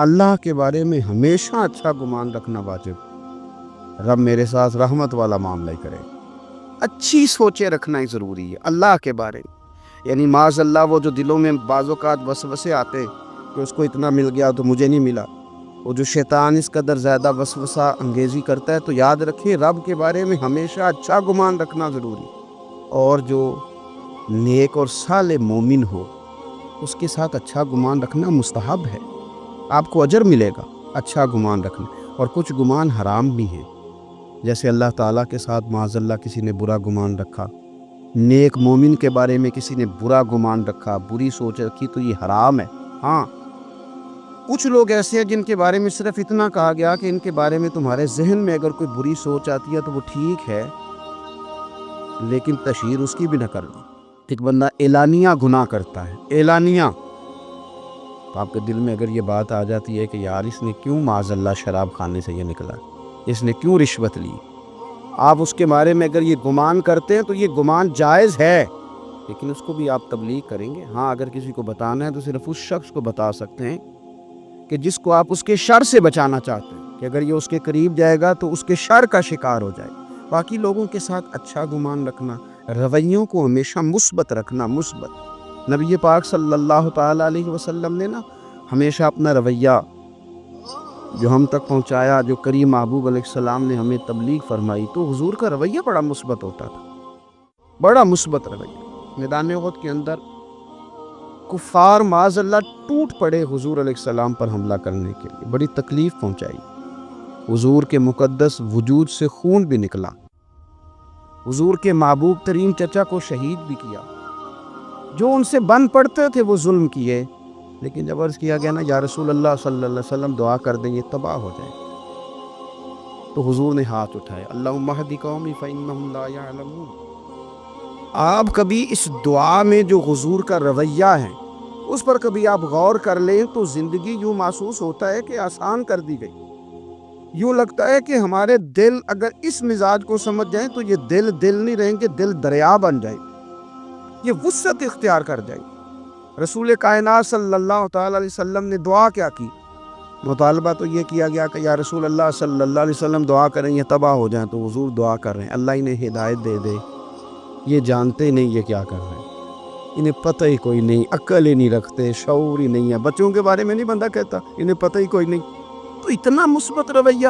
اللہ کے بارے میں ہمیشہ اچھا گمان رکھنا واجب. رب میرے ساتھ رحمت والا معاملہ کرے. اچھی سوچیں رکھنا ہی ضروری ہے اللہ کے بارے میں. یعنی معاذ اللہ وہ جو دلوں میں بعض اوقات وسوسے آتے ہیں کہ اس کو اتنا مل گیا تو مجھے نہیں ملا، وہ جو شیطان اس قدر زیادہ وسوسہ انگیزی کرتا ہے، تو یاد رکھیں رب کے بارے میں ہمیشہ اچھا گمان رکھنا ضروری. اور جو نیک اور صالح مومن ہو اس کے ساتھ اچھا گمان رکھنا مستحب ہے، آپ کو اجر ملے گا اچھا گمان رکھنا. اور کچھ گمان حرام بھی ہیں، جیسے اللہ تعالیٰ کے ساتھ معاذ اللہ کسی نے برا گمان رکھا، نیک مومن کے بارے میں کسی نے برا گمان رکھا، بری سوچ رکھی، تو یہ حرام ہے. ہاں کچھ لوگ ایسے ہیں جن کے بارے میں صرف اتنا کہا گیا کہ ان کے بارے میں تمہارے ذہن میں اگر کوئی بری سوچ آتی ہے تو وہ ٹھیک ہے، لیکن تشہیر اس کی بھی نہ کرنا. ایک بندہ اعلانیہ گناہ کرتا ہے، اعلانیہ، تو آپ کے دل میں اگر یہ بات آ جاتی ہے کہ یار اس نے کیوں معاذ اللہ شراب کھانے سے یہ نکلا، اس نے کیوں رشوت لی، آپ اس کے بارے میں اگر یہ گمان کرتے ہیں تو یہ گمان جائز ہے، لیکن اس کو بھی آپ تبلیغ کریں گے. ہاں اگر کسی کو بتانا ہے تو صرف اس شخص کو بتا سکتے ہیں کہ جس کو آپ اس کے شر سے بچانا چاہتے ہیں، کہ اگر یہ اس کے قریب جائے گا تو اس کے شر کا شکار ہو جائے. باقی لوگوں کے ساتھ اچھا گمان رکھنا، رویوں کو ہمیشہ مثبت رکھنا. مثبت نبی پاک صلی اللہ تعالیٰ علیہ وسلم نے نا ہمیشہ اپنا رویہ جو ہم تک پہنچایا، جو کریم محبوب علیہ السلام نے ہمیں تبلیغ فرمائی، تو حضور کا رویہ بڑا مثبت ہوتا تھا، بڑا مثبت رویہ. میدان احد کے اندر کفار معاذ اللہ ٹوٹ پڑے حضور علیہ السلام پر حملہ کرنے کے لیے، بڑی تکلیف پہنچائی، حضور کے مقدس وجود سے خون بھی نکلا، حضور کے محبوب ترین چچا کو شہید بھی کیا. جو ان سے بن پڑتے تھے وہ ظلم کیے، لیکن جب عرض کیا گیا نا یا رسول اللہ صلی اللہ علیہ وسلم دعا کر دیں یہ تباہ ہو جائے، تو حضور نے ہاتھ اٹھائے، اللہم اہد قومی فانہم لا یعلمون. آپ کبھی اس دعا میں جو حضور کا رویہ ہے اس پر کبھی آپ غور کر لیں تو زندگی یوں محسوس ہوتا ہے کہ آسان کر دی گئی. یوں لگتا ہے کہ ہمارے دل اگر اس مزاج کو سمجھ جائیں تو یہ دل نہیں رہیں گے، دل دریا بن جائے، یہ وسعت اختیار کر جائے. رسول کائنات صلی اللہ تعالیٰ علیہ وسلم نے دعا کیا کی؟ مطالبہ تو یہ کیا گیا کہ یا رسول اللہ صلی اللہ علیہ وسلم دعا کریں یہ تباہ ہو جائیں، تو حضور دعا کر رہے ہیں اللہ انہیں ہدایت دے دے. یہ جانتے نہیں یہ کیا کر رہے ہیں، انہیں پتہ ہی کوئی نہیں، عقل ہی نہیں رکھتے، شعور ہی نہیں ہے. بچوں کے بارے میں نہیں بندہ کہتا انہیں پتہ ہی کوئی نہیں. تو اتنا مثبت رویہ،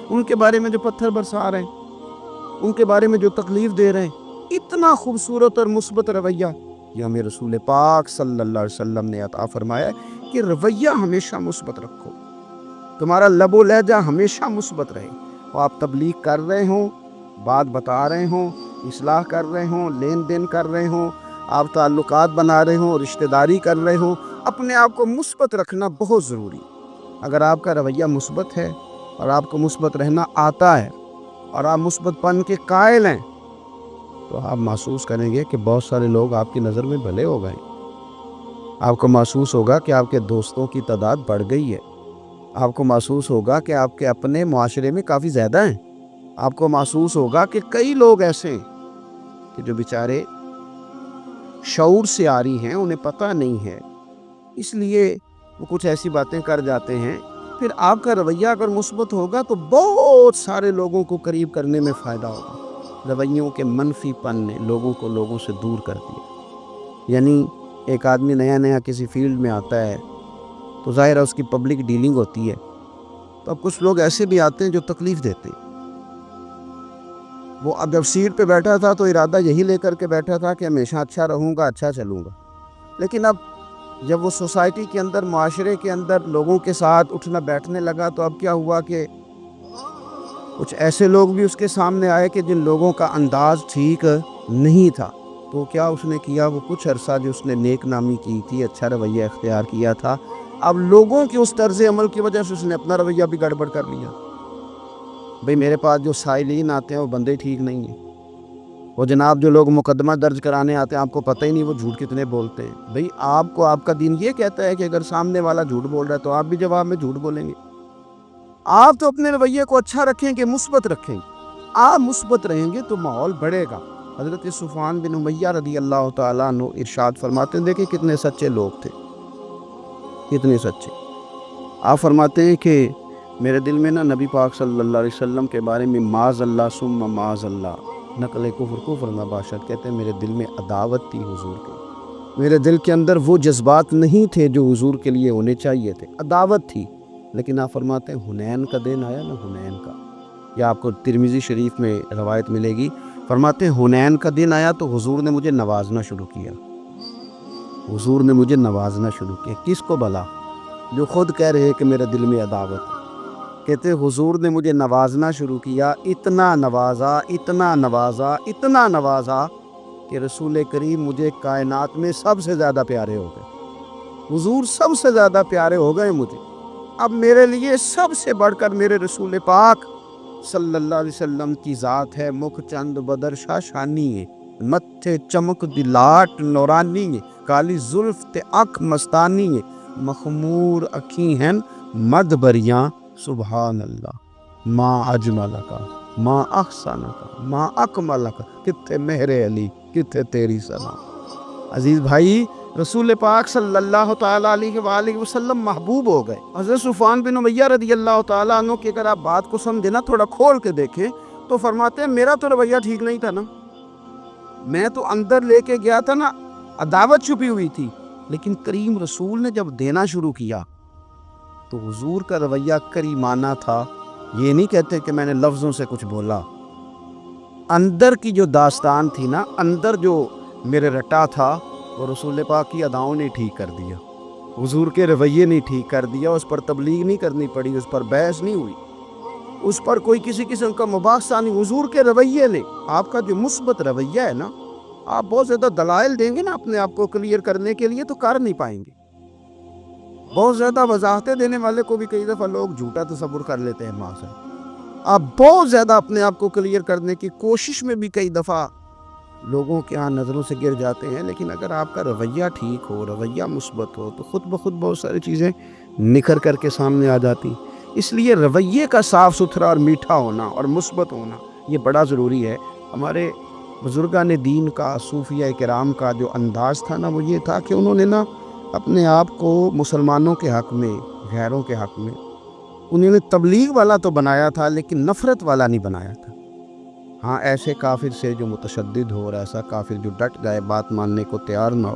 ان کے بارے میں جو پتھر برسا رہے ہیں، ان کے بارے میں جو تکلیف دے رہے ہیں، اتنا خوبصورت اور مثبت رویہ یہ ہمیں رسول پاک صلی اللہ علیہ وسلم نے عطا فرمایا ہے کہ رویہ ہمیشہ مثبت رکھو، تمہارا لب و لہجہ ہمیشہ مثبت رہے. وہ آپ تبلیغ کر رہے ہوں، بات بتا رہے ہوں، اصلاح کر رہے ہوں، لین دین کر رہے ہوں، آپ تعلقات بنا رہے ہوں، رشتہ داری کر رہے ہوں، اپنے آپ کو مثبت رکھنا بہت ضروری. اگر آپ کا رویہ مثبت ہے اور آپ کو مثبت رہنا آتا ہے اور آپ مثبت پن کے قائل ہیں، تو آپ محسوس کریں گے کہ بہت سارے لوگ آپ کی نظر میں بھلے ہو گئے. آپ کو محسوس ہوگا کہ آپ کے دوستوں کی تعداد بڑھ گئی ہے، آپ کو محسوس ہوگا کہ آپ کے اپنے معاشرے میں کافی زیادہ ہیں، آپ کو محسوس ہوگا کہ کئی لوگ ایسے ہیں کہ جو بیچارے شعور سے عاری ہیں، انہیں پتہ نہیں ہے، اس لیے وہ کچھ ایسی باتیں کر جاتے ہیں. پھر آپ کا رویہ اگر مثبت ہوگا تو بہت سارے لوگوں کو قریب کرنے میں فائدہ ہوگا. رویوں کے منفی پن نے لوگوں کو لوگوں سے دور کر دیا. یعنی ایک آدمی نیا کسی فیلڈ میں آتا ہے تو ظاہر ہے اس کی پبلک ڈیلنگ ہوتی ہے، تو اب کچھ لوگ ایسے بھی آتے ہیں جو تکلیف دیتے ہیں. وہ اب جب سیٹ پہ بیٹھا تھا تو ارادہ یہی لے کر کے بیٹھا تھا کہ ہمیشہ اچھا رہوں گا، اچھا چلوں گا، لیکن اب جب وہ سوسائٹی کے اندر، معاشرے کے اندر لوگوں کے ساتھ اٹھنا بیٹھنے لگا تو اب کیا ہوا کہ کچھ ایسے لوگ بھی اس کے سامنے آئے کہ جن لوگوں کا انداز ٹھیک نہیں تھا. تو کیا اس نے کیا، وہ کچھ عرصہ جو اس نے نیک نامی کی تھی، اچھا رویہ اختیار کیا تھا، اب لوگوں کے اس طرز عمل کی وجہ سے اس نے اپنا رویہ بھی گڑبڑ کر لیا. بھئی میرے پاس جو سائلین آتے ہیں وہ بندے ٹھیک نہیں ہیں، وہ جناب جو لوگ مقدمہ درج کرانے آتے ہیں آپ کو پتہ ہی نہیں وہ جھوٹ کتنے بولتے ہیں. بھئی آپ کو آپ کا دین یہ کہتا ہے کہ اگر سامنے والا جھوٹ بول رہا ہے تو آپ بھی جواب میں جھوٹ بولیں گے. آپ تو اپنے رویے کو اچھا رکھیں گے، مثبت رکھیں گے، آپ مثبت رہیں گے تو ماحول بڑھے گا. حضرت صفوان بن امیہ رضی اللہ تعالیٰ عنہ ارشاد فرماتے ہیں، دیکھیں کتنے سچے لوگ تھے، کتنے سچے. آپ فرماتے ہیں کہ میرے دل میں نا نبی پاک صلی اللہ علیہ وسلم کے بارے میں معاذ اللہ ثم معاذ اللہ نقل کفر نہ باشد، کہتے ہیں میرے دل میں عداوت تھی حضور کی، میرے دل کے اندر وہ جذبات نہیں تھے جو حضور کے لیے ہونے چاہیے تھے، عداوت تھی۔ لیکن آپ فرماتے ہیں حنین کا دن آیا نا، حنین کا، یا آپ کو ترمذی شریف میں روایت ملے گی، فرماتے ہیں حنین کا دن آیا تو حضور نے مجھے نوازنا شروع کیا، حضور نے مجھے نوازنا شروع کیا۔ کس کو بھلا؟ جو خود کہہ رہے کہ میرے دل میں عداوت ہے۔ کہتے حضور نے مجھے نوازنا شروع کیا، اتنا نوازا اتنا نوازا اتنا نوازا کہ رسول کریم مجھے کائنات میں سب سے زیادہ پیارے ہو گئے۔ حضور سب سے زیادہ پیارے ہو گئے مجھے۔ اب میرے لیے سب سے بڑھ کر میرے رسول پاک صلی اللہ علیہ وسلم کی ذات ہے، مکھ چند بدر شاہ شانی ہے، متھے چمک دی لاٹ نورانی ہے، کالی زلف تے اکھ مستانی ہے، مخمور اکھی ہیں مد بریاں، سبحان اللہ، ماں اجمل کا، ماں احسن کا، ماں اکمل کا، کتھے مہر علی، کتھے تیری ثنا۔ عزیز بھائی، رسول پاک صلی اللہ تعالیٰ علیہ وآلہ وسلم محبوب ہو گئے۔ حضرت صفوان بن امیہ رضی اللہ تعالیٰ عنہ کی اگر آپ بات کو سمجھیں نا، تھوڑا کھول کے دیکھیں تو فرماتے ہیں میرا تو رویہ ٹھیک نہیں تھا نا، میں تو اندر لے کے گیا تھا نا، عداوت چھپی ہوئی تھی، لیکن کریم رسول نے جب دینا شروع کیا تو حضور کا رویہ کریمانہ تھا۔ یہ نہیں کہتے کہ میں نے لفظوں سے کچھ بولا، اندر کی جو داستان تھی نا، اندر جو میرے رٹا تھا، وہ رسول پاک کی اداؤں نے ٹھیک کر دیا، حضور کے رویے نے ٹھیک کر دیا۔ اس پر تبلیغ نہیں کرنی پڑی، اس پر بحث نہیں ہوئی، اس پر کوئی کسی قسم کا مباحثہ نہیں، حضور کے رویے نے۔ آپ کا جو مثبت رویہ ہے نا، آپ بہت زیادہ دلائل دیں گے نا اپنے آپ کو کلیئر کرنے کے لیے تو کر نہیں پائیں گے۔ بہت زیادہ وضاحتیں دینے والے کو بھی کئی دفعہ لوگ جھوٹا تصور کر لیتے ہیں ماں سے۔ آپ بہت زیادہ اپنے آپ کو کلیئر کرنے کی کوشش میں بھی کئی دفعہ لوگوں کے ہاں نظروں سے گر جاتے ہیں، لیکن اگر آپ کا رویہ ٹھیک ہو، رویہ مثبت ہو، تو خود بخود بہت ساری چیزیں نکھر کر کے سامنے آ جاتی۔ اس لیے رویے کا صاف ستھرا اور میٹھا ہونا اور مثبت ہونا یہ بڑا ضروری ہے۔ ہمارے بزرگان دین کا، صوفیہ کرام کا جو انداز تھا نا، وہ یہ تھا کہ انہوں نے نا اپنے آپ کو مسلمانوں کے حق میں، غیروں کے حق میں، انہوں نے تبلیغ والا تو بنایا تھا لیکن نفرت والا نہیں بنایا تھا۔ ہاں، ایسے کافر سے جو متشدد ہو، اور ایسا کافر جو ڈٹ جائے، بات ماننے کو تیار نہ ہو،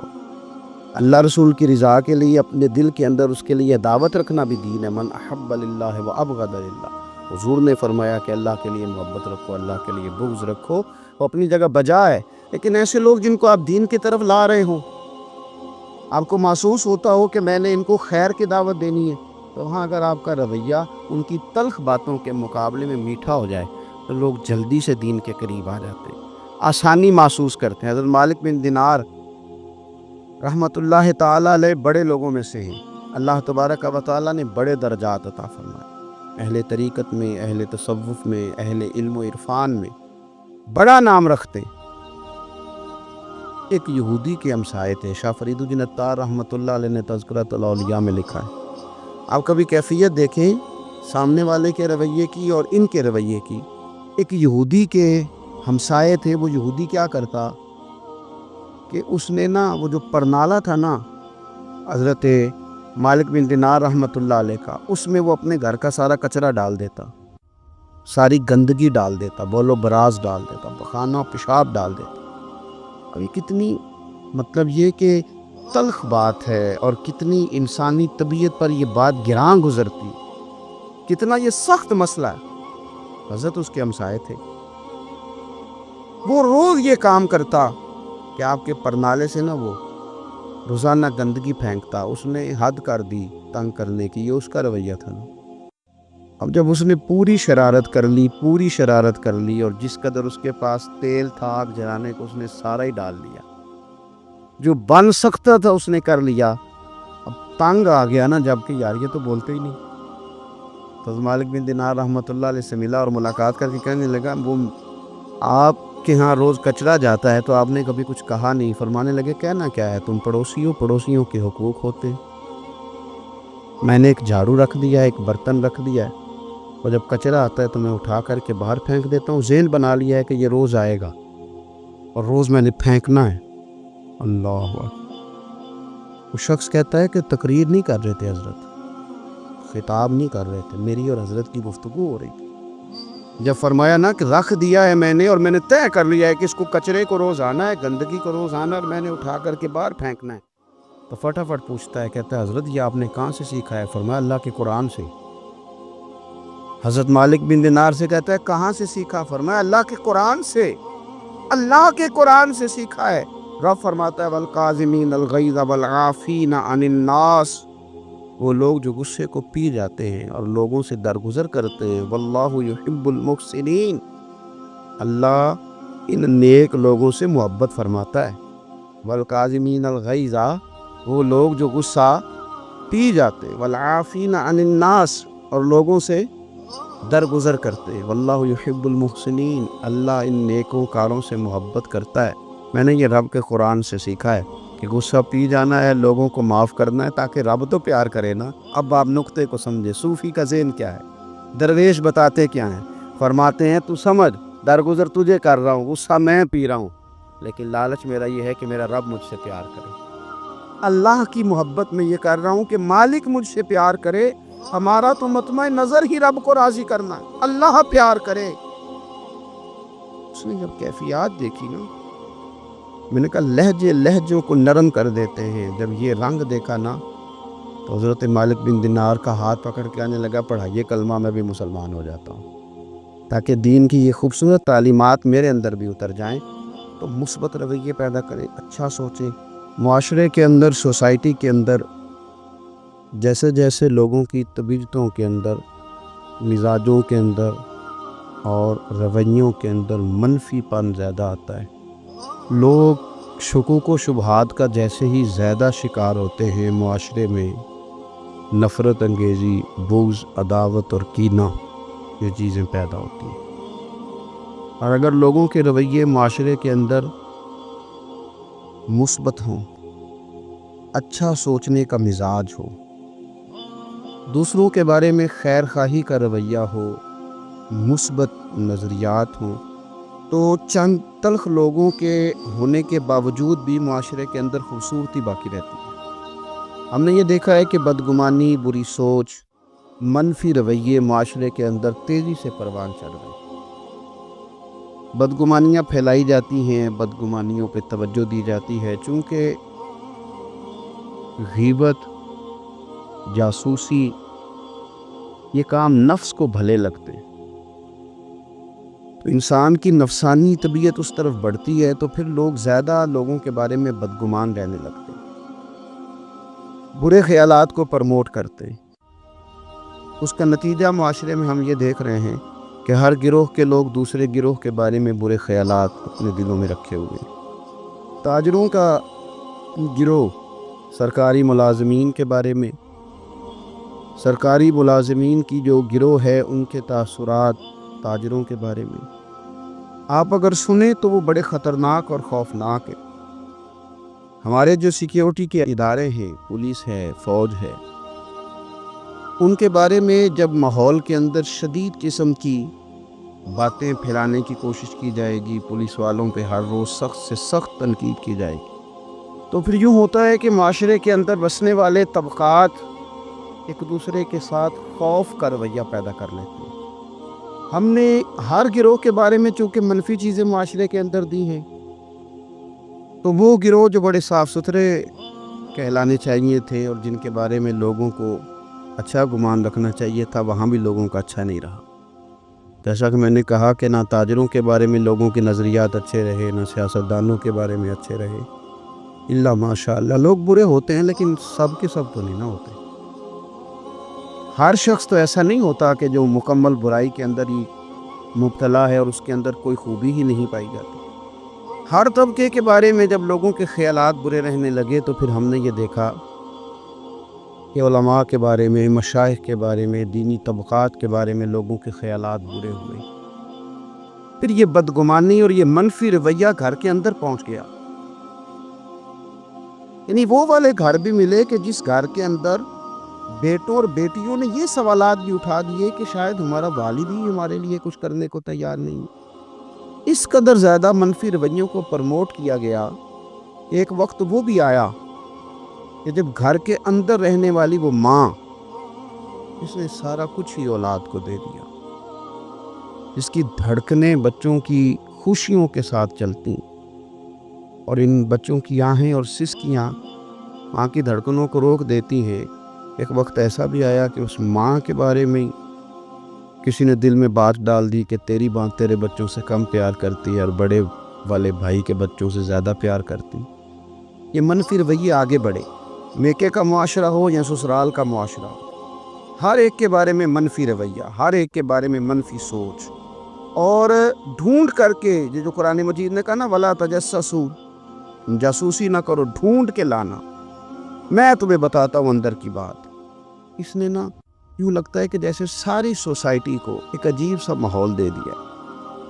اللہ رسول کی رضا کے لیے اپنے دل کے اندر اس کے لیے دعوت رکھنا بھی دین ہے۔ من احب للہ و ابغض للہ، حضور نے فرمایا کہ اللہ کے لیے محبت رکھو، اللہ کے لیے بغض رکھو، وہ اپنی جگہ بجا ہے۔ لیکن ایسے لوگ جن کو آپ دین کی طرف لا رہے ہوں، آپ کو محسوس ہوتا ہو کہ میں نے ان کو خیر کی دعوت دینی ہے، تو ہاں اگر آپ کا رویہ ان کی تلخ باتوں کے مقابلے میں میٹھا ہو جائے تو لوگ جلدی سے دین کے قریب آ جاتے ہیں، آسانی محسوس کرتے ہیں۔ حضرت مالک بن دینار رحمۃ اللہ تعالیٰ علیہ بڑے لوگوں میں سے ہیں، اللہ تبارک و تعالیٰ نے بڑے درجات عطا فرمائے، اہل طریقت میں، اہل تصوف میں، اہل علم و عرفان میں بڑا نام رکھتے۔ ایک یہودی کے ہمسائے تھے، شاہ فرید الدین عطار رحمۃ اللہ علیہ نے تذکرۃ الاولیاء میں لکھا ہے۔ آپ کبھی کیفیت دیکھیں سامنے والے کے رویے کی اور ان کے رویے کی۔ ایک یہودی کے ہمسائے تھے، وہ یہودی کیا کرتا کہ اس نے نا وہ جو پرنالہ تھا نا حضرت مالک بن دینار رحمۃ اللہ علیہ کا، اس میں وہ اپنے گھر کا سارا کچرا ڈال دیتا، ساری گندگی ڈال دیتا، بول و براز ڈال دیتا، خانہ و پیشاب ڈال دیتا۔ ابھی کتنی مطلب یہ کہ تلخ بات ہے، اور کتنی انسانی طبیعت پر یہ بات گراں گزرتی، کتنا یہ سخت مسئلہ ہے۔ حضرت اس کے ہمسائے تھے، وہ روز یہ کام کرتا کہ آپ کے پرنالے سے نا وہ روزانہ گندگی پھینکتا۔ اس نے حد کر دی تنگ کرنے کی، یہ اس کا رویہ تھا نا۔ اب جب اس نے پوری شرارت کر لی اور جس قدر اس کے پاس تیل تھا آگ جلانے کو، اس نے سارا ہی ڈال دیا، جو بن سکتا تھا اس نے کر لیا۔ اب تنگ آ گیا نا، جب کہ یار یہ تو بولتے ہی نہیں۔ تو مالک بن دینار رحمۃ اللہ علیہ سے ملا اور ملاقات کر کے کہنے لگا، وہ آپ کے ہاں روز کچرا جاتا ہے تو آپ نے کبھی کچھ کہا نہیں۔ فرمانے لگے، کہنا کیا ہے، تم پڑوسیوں کے حقوق ہوتے ہیں۔ میں نے ایک جھاڑو رکھ دیا، ایک برتن رکھ دیا ہے، اور جب کچرا آتا ہے تو میں اٹھا کر کے باہر پھینک دیتا ہوں۔ ذہن بنا لیا ہے کہ یہ روز آئے گا اور روز میں نے پھینکنا ہے۔ اللہ اکبر۔ وہ شخص کہتا ہے کہ تقریر نہیں کر رہے تھے حضرت، خطاب نہیں کر رہے تھے، میری اور حضرت کی گفتگو ہو رہی تھی۔ جب فرمایا نا کہ رکھ دیا ہے میں نے، اور میں نے طے کر لیا ہے کہ اس کو کچرے کو روز آنا ہے، گندگی کو روز آنا، اور میں نے اٹھا کر کے باہر پھینکنا ہے، تو فٹافٹ پوچھتا ہے، کہتا ہے حضرت یہ آپ نے کہاں سے سیکھا ہے؟ فرمایا اللہ کے قرآن سے۔ حضرت مالک بن دینار سے کہتا ہے کہاں سے سیکھا؟ فرمایا اللہ کے قرآن سے، اللہ کے قرآن سے سیکھا ہے۔ رب فرماتا ہے والقاظمین الغیظ والعافین عن الناس، وہ لوگ جو غصے کو پی جاتے ہیں اور لوگوں سے درگزر کرتے ہیں، واللہ یحب المحسنین، اللہ ان نیک لوگوں سے محبت فرماتا ہے۔ والقاظمین الغیظ، وہ لوگ جو غصہ پی جاتے ہیں، والعافین عن الناس، اور لوگوں سے درگزر کرتے ہیں، واللہ یحب المحسنین، اللہ ان نیکوں کاروں سے محبت کرتا ہے۔ میں نے یہ رب کے قرآن سے سیکھا ہے کہ غصہ پی جانا ہے، لوگوں کو معاف کرنا ہے، تاکہ رب تو پیار کرے نا۔ اب آپ نقطے کو سمجھے، صوفی کا ذہن کیا ہے، درویش بتاتے کیا ہیں، فرماتے ہیں تو سمجھ، درگزر تجھے کر رہا ہوں، غصہ میں پی رہا ہوں، لیکن لالچ میرا یہ ہے کہ میرا رب مجھ سے پیار کرے، اللہ کی محبت میں یہ کر رہا ہوں کہ مالک مجھ سے پیار کرے۔ ہمارا تو مطمع نظر ہی رب کو راضی کرنا ہے، اللہ پیار کرے۔ اس نے جب کیفیات دیکھی نا، میں نے کہا لہجوں کو نرم کر دیتے ہیں۔ جب یہ رنگ دیکھا نا تو حضرت مالک بن دینار کا ہاتھ پکڑ کے آنے لگا، پڑھائیے کلمہ، میں بھی مسلمان ہو جاتا ہوں، تاکہ دین کی یہ خوبصورت تعلیمات میرے اندر بھی اتر جائیں، تو مثبت رویے پیدا کریں، اچھا سوچیں۔ معاشرے کے اندر، سوسائٹی کے اندر جیسے جیسے لوگوں کی طبیعتوں کے اندر، مزاجوں کے اندر اور رویوں کے اندر منفی پن زیادہ آتا ہے، لوگ شکوک و شبہات کا جیسے ہی زیادہ شکار ہوتے ہیں، معاشرے میں نفرت انگیزی، بغض، عداوت اور کینہ، یہ چیزیں پیدا ہوتی ہیں۔ اور اگر لوگوں کے رویے معاشرے کے اندر مثبت ہوں، اچھا سوچنے کا مزاج ہو، دوسروں کے بارے میں خیر خواہی کا رویہ ہو، مثبت نظریات ہوں، تو چند تلخ لوگوں کے ہونے کے باوجود بھی معاشرے کے اندر خوبصورتی باقی رہتی ہے۔ ہم نے یہ دیکھا ہے کہ بدگمانی، بری سوچ، منفی رویے معاشرے کے اندر تیزی سے پروان چڑھ رہے ہیں۔ بدگمانیاں پھیلائی جاتی ہیں، بدگمانیوں پہ توجہ دی جاتی ہے، چونکہ غیبت، جاسوسی، یہ کام نفس کو بھلے لگتے ہیں، تو انسان کی نفسانی طبیعت اس طرف بڑھتی ہے، تو پھر لوگ زیادہ لوگوں کے بارے میں بدگمان رہنے لگتے ہیں، برے خیالات کو پرموٹ کرتے ہیں۔ اس کا نتیجہ معاشرے میں ہم یہ دیکھ رہے ہیں کہ ہر گروہ کے لوگ دوسرے گروہ کے بارے میں برے خیالات اپنے دلوں میں رکھے ہوئے ہیں۔ تاجروں کا گروہ سرکاری ملازمین کے بارے میں، سرکاری ملازمین کی جو گروہ ہے ان کے تاثرات تاجروں کے بارے میں آپ اگر سنیں تو وہ بڑے خطرناک اور خوفناک ہیں۔ ہمارے جو سیکیورٹی کے ادارے ہیں، پولیس ہے، فوج ہے، ان کے بارے میں جب ماحول کے اندر شدید قسم کی باتیں پھیلانے کی کوشش کی جائے گی، پولیس والوں پہ ہر روز سخت سے سخت تنقید کی جائے گی، تو پھر یوں ہوتا ہے کہ معاشرے کے اندر بسنے والے طبقات ایک دوسرے کے ساتھ خوف کا رویہ پیدا کر لیتے ہیں۔ ہم نے ہر گروہ کے بارے میں چونکہ منفی چیزیں معاشرے کے اندر دی ہیں، تو وہ گروہ جو بڑے صاف ستھرے کہلانے چاہیے تھے اور جن کے بارے میں لوگوں کو اچھا گمان رکھنا چاہیے تھا، وہاں بھی لوگوں کا اچھا نہیں رہا۔ جیسا کہ میں نے کہا کہ نہ تاجروں کے بارے میں لوگوں کے نظریات اچھے رہے، نہ سیاستدانوں کے بارے میں اچھے رہے، اللہ ماشاء اللہ لوگ برے ہوتے ہیں، لیکن سب کے سب تو نہیں نہ ہوتے۔ ہر شخص تو ایسا نہیں ہوتا کہ جو مکمل برائی کے اندر ہی مبتلا ہے اور اس کے اندر کوئی خوبی ہی نہیں پائی جاتی۔ ہر طبقے کے بارے میں جب لوگوں کے خیالات برے رہنے لگے تو پھر ہم نے یہ دیکھا کہ علماء کے بارے میں، مشائخ کے بارے میں، دینی طبقات کے بارے میں لوگوں کے خیالات برے ہوئے۔ پھر یہ بدگمانی اور یہ منفی رویہ گھر کے اندر پہنچ گیا، یعنی وہ والے گھر بھی ملے کہ جس گھر کے اندر بیٹوں اور بیٹیوں نے یہ سوالات بھی اٹھا دیے کہ شاید ہمارا والد ہی ہمارے لیے کچھ کرنے کو تیار نہیں۔ اس قدر زیادہ منفی رویوں کو پرموٹ کیا گیا، ایک وقت وہ بھی آیا کہ جب گھر کے اندر رہنے والی وہ ماں اس نے سارا کچھ ہی اولاد کو دے دیا، اس کی دھڑکنیں بچوں کی خوشیوں کے ساتھ چلتی، اور ان بچوں کی آہیں اور سسکیاں ماں کی دھڑکنوں کو روک دیتی ہیں۔ ایک وقت ایسا بھی آیا کہ اس ماں کے بارے میں کسی نے دل میں بات ڈال دی کہ تیری ماں تیرے بچوں سے کم پیار کرتی ہے اور بڑے والے بھائی کے بچوں سے زیادہ پیار کرتی۔ یہ منفی رویے آگے بڑھے، میکے کا معاشرہ ہو یا سسرال کا معاشرہ ہو، ہر ایک کے بارے میں منفی رویہ، ہر ایک کے بارے میں منفی سوچ، اور ڈھونڈ کر کے یہ جو قرآن مجید نے کہا نا وَلَا تَجَسَّسُوا، جاسوسی نہ کرو، ڈھونڈ کے لانا، میں تمہیں بتاتا ہوں اندر کی بات۔ اس نے نا یوں لگتا ہے کہ جیسے ساری سوسائٹی کو ایک عجیب سا ماحول دے دیا۔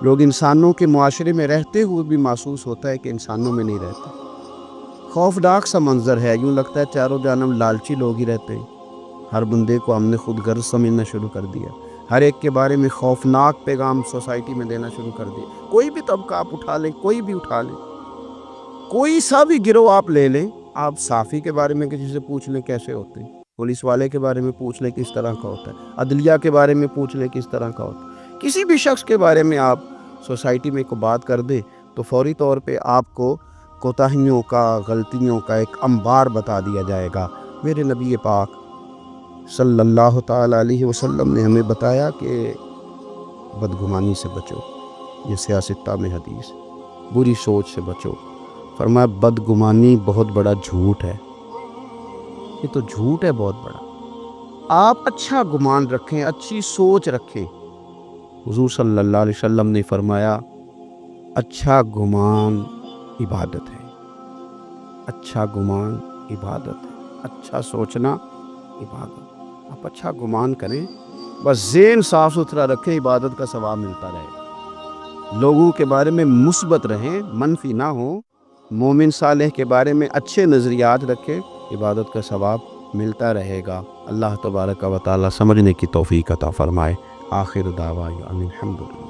لوگ انسانوں کے معاشرے میں رہتے ہوئے بھی محسوس ہوتا ہے کہ انسانوں میں نہیں رہتے۔ خوفناک سا منظر ہے، یوں لگتا ہے چاروں جانب لالچی لوگ ہی رہتے ہیں۔ ہر بندے کو ہم نے خود غرض سمجھنا شروع کر دیا، ہر ایک کے بارے میں خوفناک پیغام سوسائٹی میں دینا شروع کر دیا۔ کوئی بھی طبقہ آپ اٹھا لیں، کوئی بھی اٹھا لیں، کوئی سا بھی گروہ آپ لے لیں، آپ صحافی کے بارے میں کسی سے پوچھ لیں کیسے ہوتے ہیں، پولیس والے کے بارے میں پوچھ لیں کس طرح کا ہوتا ہے، عدلیہ کے بارے میں پوچھ لیں کس طرح کا ہوتا ہے، کسی بھی شخص کے بارے میں آپ سوسائٹی میں کو بات کر دیں تو فوری طور پہ آپ کو کوتاہیوں کا، غلطیوں کا ایک انبار بتا دیا جائے گا۔ میرے نبی پاک صلی اللہ تعالیٰ علیہ وسلم نے ہمیں بتایا کہ بدگمانی سے بچو، یہ سیاستہ میں حدیث، بری سوچ سے بچو۔ فرمایا بدگمانی بہت بڑا جھوٹ ہے، یہ تو جھوٹ ہے بہت بڑا۔ آپ اچھا گمان رکھیں، اچھی سوچ رکھیں۔ حضور صلی اللہ علیہ وسلم نے فرمایا اچھا گمان عبادت ہے، اچھا گمان عبادت ہے، اچھا سوچنا عبادت۔ آپ اچھا گمان کریں، بس ذہن صاف ستھرا رکھیں، عبادت کا ثواب ملتا رہے۔ لوگوں کے بارے میں مثبت رہیں، منفی نہ ہوں، مومن صالح کے بارے میں اچھے نظریات رکھیں، عبادت کا ثواب ملتا رہے گا۔ اللہ تبارک و تعالیٰ سمجھنے کی توفیق عطا فرمائے۔ آخر دعوانا الحمدللہ۔